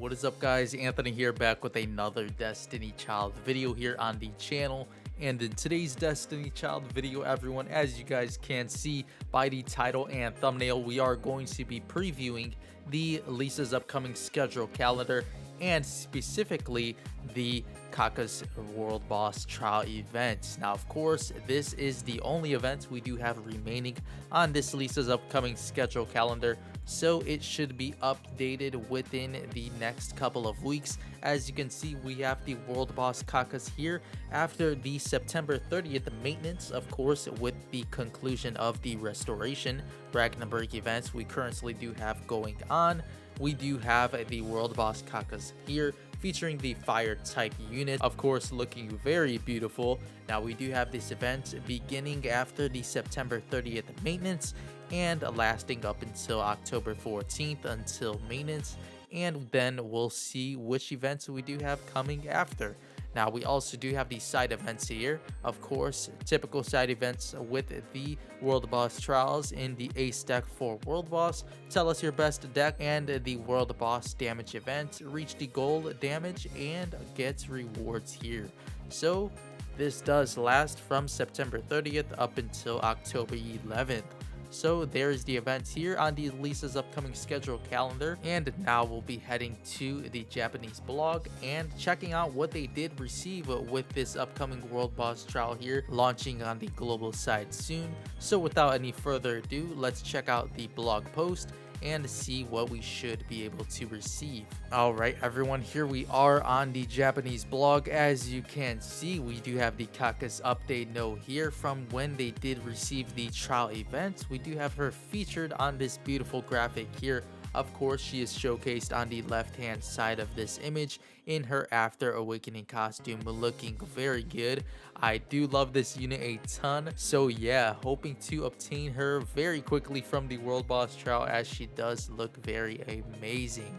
What is up, guys? Anthony here, back with another Destiny Child video here on the channel. And in today's Destiny Child video, everyone, as you guys can see by the title and thumbnail, we are going to be previewing the Lisa's upcoming schedule calendar, and specifically the Cacus World Boss Trial event. Now, of course, this is the only event we do have remaining on this Lisa's upcoming schedule calendar, so it should be updated within the next couple of weeks. As you can see, we have the World Boss Caucus here after the September 30th maintenance, of course, with the conclusion of the Restoration Ragnarok events we currently do have going on. We do have the World Boss Cacus here featuring the fire type unit, of course, looking very beautiful. Now, we do have this event beginning after the September 30th maintenance and lasting up until October 14th until maintenance, and then we'll see which events we do have coming after. Now, we also do have the side events here, of course, typical side events with the World Boss Trials in the Ace deck for World Boss, tell us your best deck, and the World Boss damage event, reach the goal damage and get rewards here. So this does last from September 30th up until October 11th. So there's the events here on the Lisa's upcoming schedule calendar, and now we'll be heading to the Japanese blog and checking out what they did receive with this upcoming World Boss Trial here, launching on the global side soon. So without any further ado, let's check out the blog post and see what we should be able to receive. All right, everyone, here we are on the Japanese blog. As you can see, we do have the Cacus update note here from when they did receive the trial event. We do have her featured on this beautiful graphic here. Of course, she is showcased on the left hand side of this image in her After Awakening costume, looking very good. I do love this unit a ton, so yeah, hoping to obtain her very quickly from the World Boss Trial, as she does look very amazing.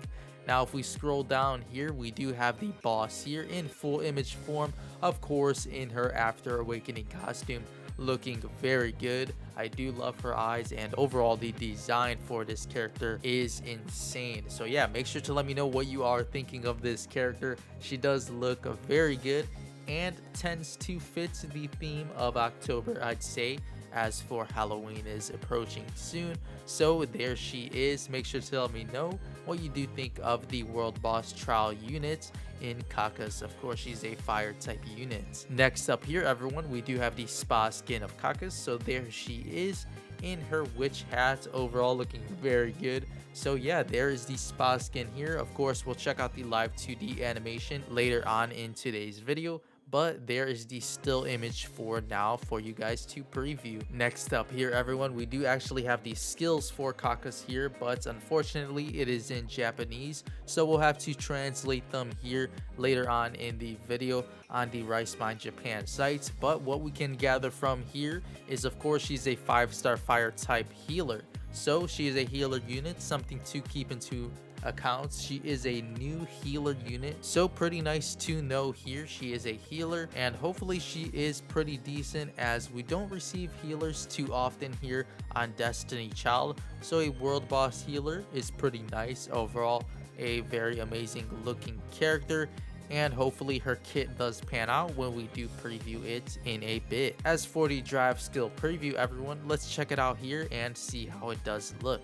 Now, if we scroll down here, we do have the boss here in full image form, of course, in her After Awakening costume, looking very good. I do love her eyes, and overall the design for this character is insane. So yeah, make sure to let me know what you are thinking of this character. She does look very good and tends to fit the theme of October, I'd say, as for Halloween is approaching soon. So there she is. Make sure to let me know what you do think of the World Boss Trial unit in Caucus. Of course, she's a fire type unit. Next up here, everyone, we do have the spa skin of Cacus. So there she is in her witch hat, overall looking very good. So yeah, there is the spa skin here. Of course, we'll check out the live 2D animation later on in today's video, but there is the still image for now for you guys to preview. Next up here, everyone, we do actually have the skills for Caucus here, but unfortunately it is in Japanese, so we'll have to translate them here later on in the video on the Rice Mine Japan site. But what we can gather from here is, of course, she's a 5-star fire type healer, so she is a healer unit, something to keep into accounts. She is a new healer unit, so pretty nice to know here she is a healer, and hopefully she is pretty decent, as we don't receive healers too often here on Destiny Child. So a World Boss healer is pretty nice overall, a very amazing looking character, and hopefully her kit does pan out when we do preview it in a bit. As for the drive skill preview, everyone, let's check it out here and see how it does look.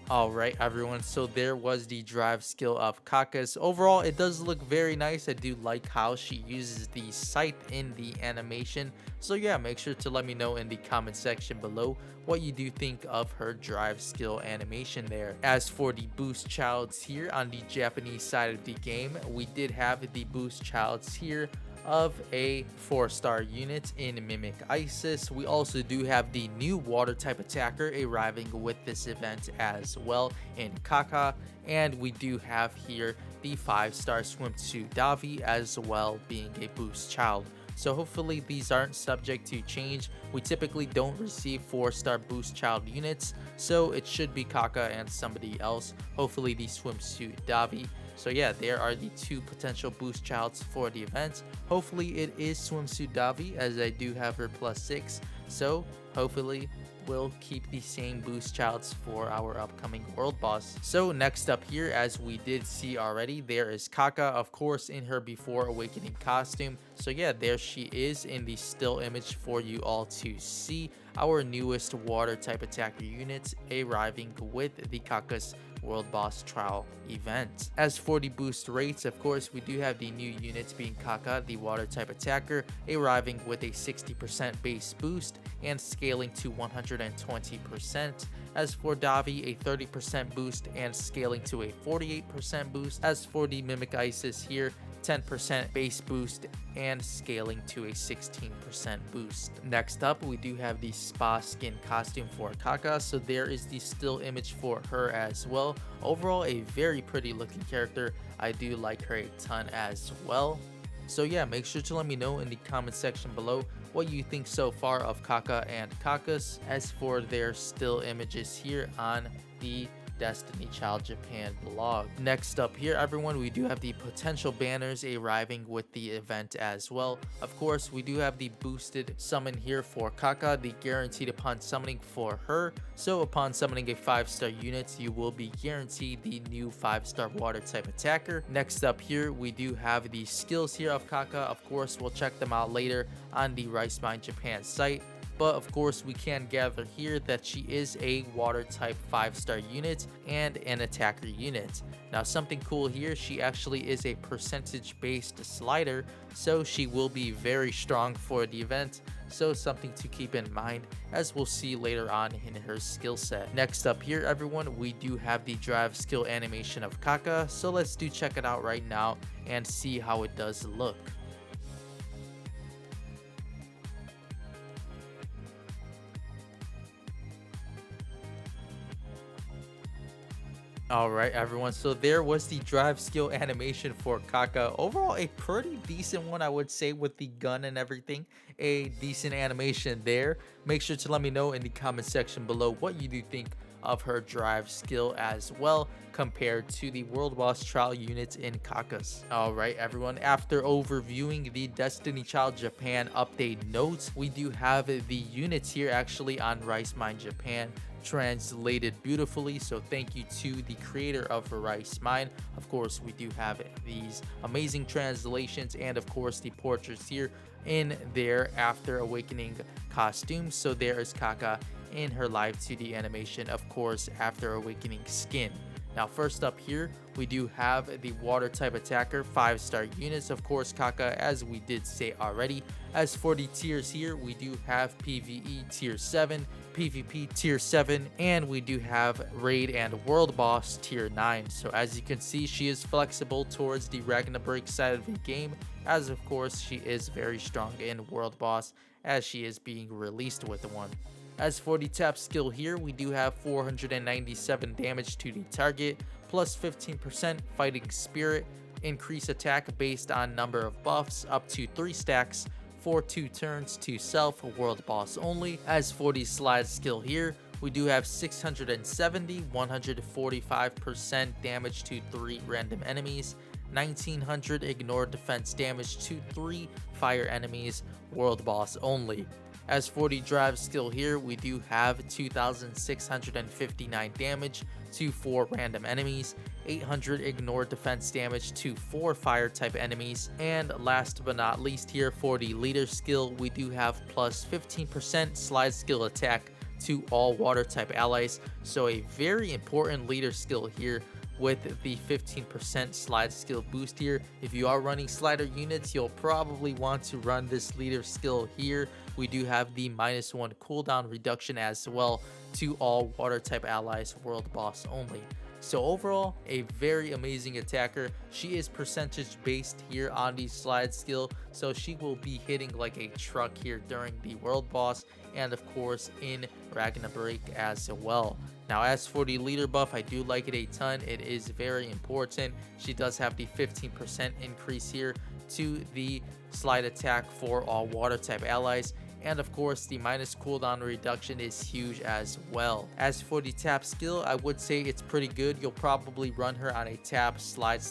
Alright, everyone, so there was the drive skill of Cacus. Overall, it does look very nice. I do like how she uses the scythe in the animation. So yeah, make sure to let me know in the comment section below what you do think of her drive skill animation there. As for the boost childs here on the Japanese side of the game, we did have the boost childs here of a 4-star unit in Mimic Isis. We also do have the new water type attacker arriving with this event as well in Kaka, and we do have here the 5-star swimsuit Davi as well being a boost child. So hopefully these aren't subject to change. We typically don't receive 4-star boost child units, so it should be Kaka and somebody else, hopefully the swimsuit Davi. So yeah, there are the two potential boost childs for the event. Hopefully it is swimsuit Davi, as I do have her +6, so hopefully will keep the same boost childs for our upcoming world boss. So next up here, as we did see already, there is Kaka, of course, in her before awakening costume. So yeah, there she is in the still image for you all to see. Our newest water type attacker units arriving with the Cacus World Boss Trial event. As for the boost rates, of course, we do have the new units being Kaka, the water type attacker, arriving with a 60% base boost and scaling to 120%. As for Davi, a 30% boost and scaling to a 48% boost. As for the Mimic Isis here, 10% base boost and scaling to a 16% boost. Next up, we do have the spa skin costume for Kaka, so there is the still image for her as well. Overall, a very pretty looking character. I do like her a ton as well. So yeah, make sure to let me know in the comment section below what you think so far of Kaka and Caucus. As for their still images here on the Destiny Child Japan blog. Next up here, everyone, we do have the potential banners arriving with the event as well. Of course, we do have the boosted summon here for Kaka, the guaranteed upon summoning for her. So upon summoning a 5-star unit, you will be guaranteed the new 5-star water type attacker. Next up here, we do have the skills here of Kaka. Of course, we'll check them out later on the Rice Mine Japan site. But of course, we can gather here that she is a water type 5-star unit and an attacker unit. Now something cool here, she actually is a percentage based slider, so she will be very strong for the event. So something to keep in mind, as we'll see later on in her skill set. Next up here, everyone, we do have the drive skill animation of Kaka, so let's check it out right now and see how it does look. Alright everyone, so there was the drive skill animation for Kaka. Overall, a pretty decent one, I would say, with the gun and everything. A decent animation there. Make sure to let me know in the comment section below what you do think of her drive skill as well compared to the World Boss Trial units in Caucus. Alright everyone, after overviewing the Destiny Child Japan update notes, we do have the units here actually on Rice Mine Japan translated beautifully, so thank you to the creator of Rice Mine. Of course, we do have these amazing translations and of course the portraits here in their After Awakening costumes. So there is Kaka in her live 2D animation, of course, After Awakening skin. Now first up here, we do have the water type attacker 5-star units, of course Kaka, as we did say already. As for the tiers here, we do have PvE tier 7, PvP tier 7, and we do have raid and world boss tier 9. So as you can see, she is flexible towards the Ragnarok side of the game, as of course she is very strong in world boss, as she is being released with one. As for the tap skill here, we do have 497 damage to the target, plus 15% fighting spirit, increase attack based on number of buffs up to 3 stacks for 2 turns to self, world boss only. As for the slide skill here, we do have 670, 145% damage to 3 random enemies, 1900 ignore defense damage to 3 fire enemies, world boss only. As for the drive skill here, we do have 2659 damage to 4 random enemies, 800 ignore defense damage to 4 fire type enemies, and last but not least here for the leader skill, we do have plus 15% slide skill attack to all water type allies. So a very important leader skill here with the 15% slide skill boost here. If you are running slider units, you'll probably want to run this leader skill here. We do have the -1 cooldown reduction as well to all water type allies, world boss only. So overall, a very amazing attacker. She is percentage based here on the slide skill, so she will be hitting like a truck here during the world boss and of course in Ragnarok as well. Now as for the leader buff, I do like it a ton. It is very important. She does have the 15% increase here to the slide attack for all water type allies, and of course the minus cooldown reduction is huge as well. As for the tap skill, I would say it's pretty good. You'll probably run her on a tap slide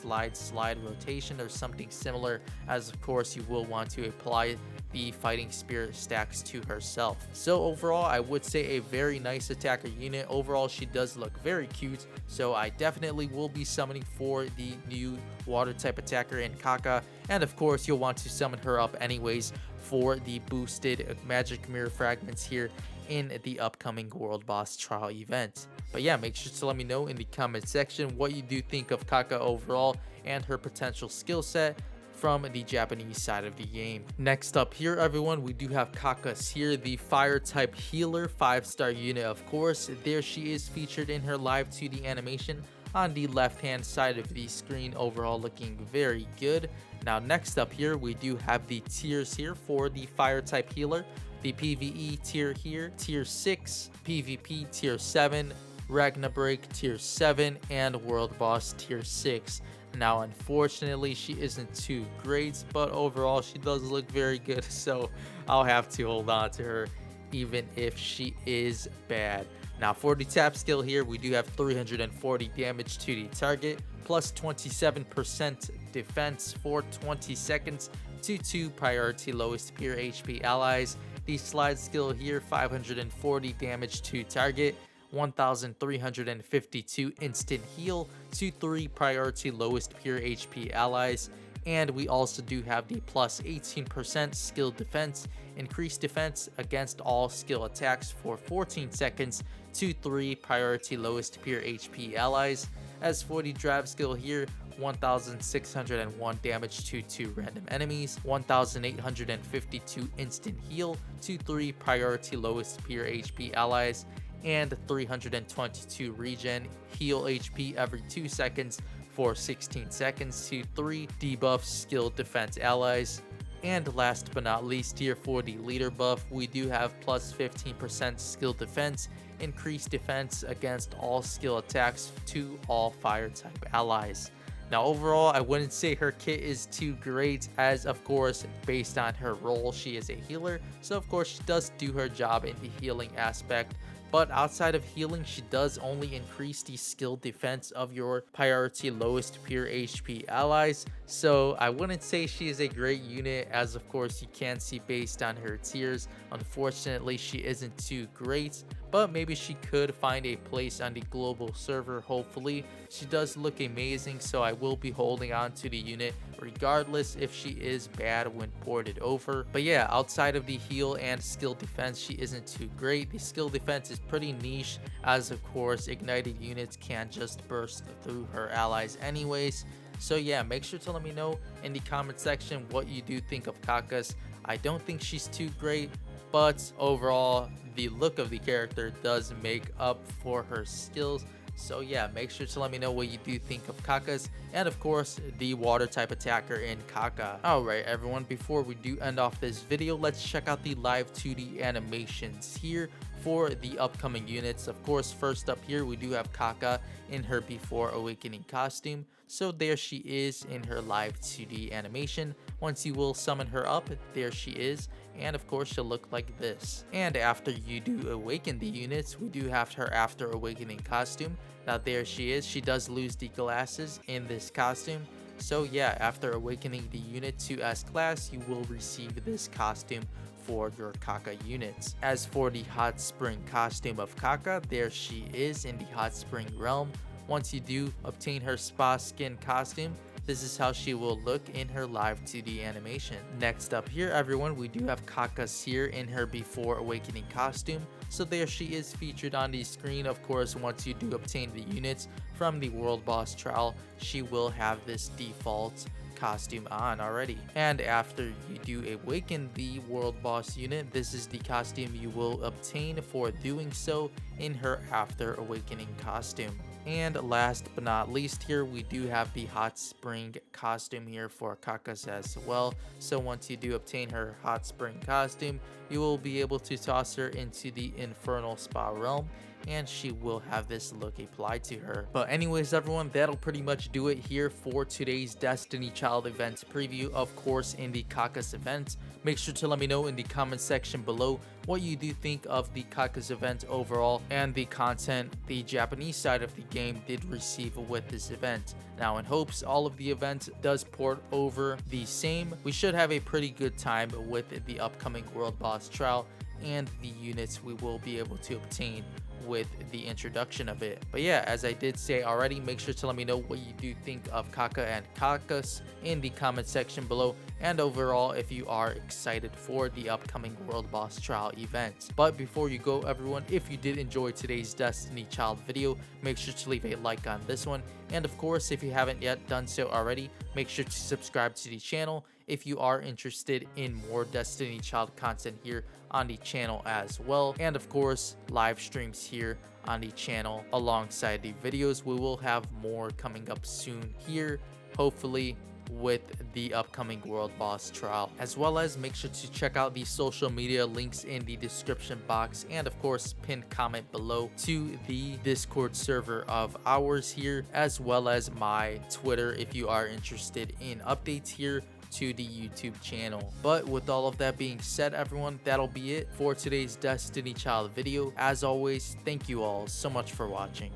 rotation or something similar, as of course you will want to apply the fighting spirit stacks to herself. So overall, I would say a very nice attacker unit. Overall, she does look very cute, so I definitely will be summoning for the new water type attacker in Kaka, and of course you'll want to summon her up anyways for the boosted magic mirror fragments here in the upcoming world boss trial event. But yeah, make sure to let me know in the comment section what you do think of Kaka overall and her potential skill set from the Japanese side of the game. Next up here, everyone, we do have Cacus here, the fire type healer 5-star unit. Of course, there she is featured in her live 2D animation on the left hand side of the screen, overall looking very good. Now next up here, we do have the tiers here for the fire type healer. The PvE tier here, tier 6, PvP tier 7, Ragnarok tier 7, and World Boss tier 6. Now unfortunately she isn't too great, but overall she does look very good, so I'll have to hold on to her even if she is bad. Now for the tap skill here, we do have 340 damage to the target, plus 27% defense for 20 seconds to 2 priority lowest pure HP allies. The slide skill here, 540 damage to target, 1352 instant heal to 3 priority lowest pure HP allies. And we also do have the plus 18% skill defense, increased defense against all skill attacks for 14 seconds to 3 priority lowest pure HP allies. As for the drive skill here, 1601 damage to 2 random enemies, 1852 instant heal to 3 priority lowest pure HP allies, and 322 regen heal HP every 2 seconds for 16 seconds to 3 debuff skill defense allies. And last but not least here for the leader buff, we do have plus 15% skill defense, increased defense against all skill attacks to all fire type allies. Now overall, I wouldn't say her kit is too great, as of course based on her role she is a healer, so of course she does do her job in the healing aspect. But outside of healing, she does only increase the skill defense of your priority lowest pure HP allies. So I wouldn't say she is a great unit, as of course you can see based on her tiers. Unfortunately, she isn't too great, but maybe she could find a place on the global server. Hopefully, she does look amazing, so I will be holding on to the unit regardless if she is bad when ported over. But yeah, outside of the heal and skill defense, she isn't too great. The skill defense is pretty niche, as of course ignited units can't just burst through her allies anyways. So yeah, make sure to let me know in the comment section what you do think of Cacus. I don't think she's too great, but overall the look of the character does make up for her skills. So yeah, make sure to let me know what you do think of Cacus, and of course the water type attacker in Kaka. Alright everyone, before we do end off this video, let's check out the live 2D animations here for the upcoming units. Of course, first up here we do have Kaka in her Before Awakening costume. So there she is in her live 2D animation. Once you will summon her up, there she is, and of course she'll look like this. And after you do awaken the units, we do have her After Awakening costume. Now there she is. She does lose the glasses in this costume. So yeah, after awakening the unit to S class, you will receive this costume for your Kaka units. As for the Hot Spring costume of Kaka, there she is in the Hot Spring realm. Once you do obtain her spa skin costume, this is how she will look in her live 2D animation. Next up here everyone, we do have Cacus here in her Before Awakening costume. So there she is featured on the screen. Of course, once you do obtain the units from the World Boss Trial, she will have this default costume on already. And after you do awaken the World Boss unit, this is the costume you will obtain for doing so in her After Awakening costume. And last but not least here, we do have the Hot Spring costume here for Cacus as well. So once you do obtain her Hot Spring costume, you will be able to toss her into the Infernal Spa realm, and she will have this look applied to her. But anyways everyone, that'll pretty much do it here for today's Destiny Child event preview, of course in the Caucus event. Make sure to let me know in the comment section below what you do think of the Caucus event overall and the content the Japanese side of the game did receive with this event. Now, in hopes all of the events does port over the same, we should have a pretty good time with the upcoming World Boss Trial and the units we will be able to obtain with the introduction of it. But yeah, as I did say already, make sure to let me know what you do think of Kaka and Cacus in the comment section below, and overall if you are excited for the upcoming World Boss Trial event. But before you go everyone, if you did enjoy today's Destiny Child video, make sure to leave a like on this one, and of course if you haven't yet done so already, make sure to subscribe to the channel if you are interested in more Destiny Child content here on the channel as well. And of course, live streams here on the channel alongside the videos. We will have more coming up soon here, hopefully with the upcoming World Boss Trial, as well as make sure to check out the social media links in the description box, and of course pinned comment below to the Discord server of ours here, as well as my Twitter if you are interested in updates here to the YouTube channel. But with all of that being said everyone, that'll be it for today's Destiny Child video. As always, thank you all so much for watching.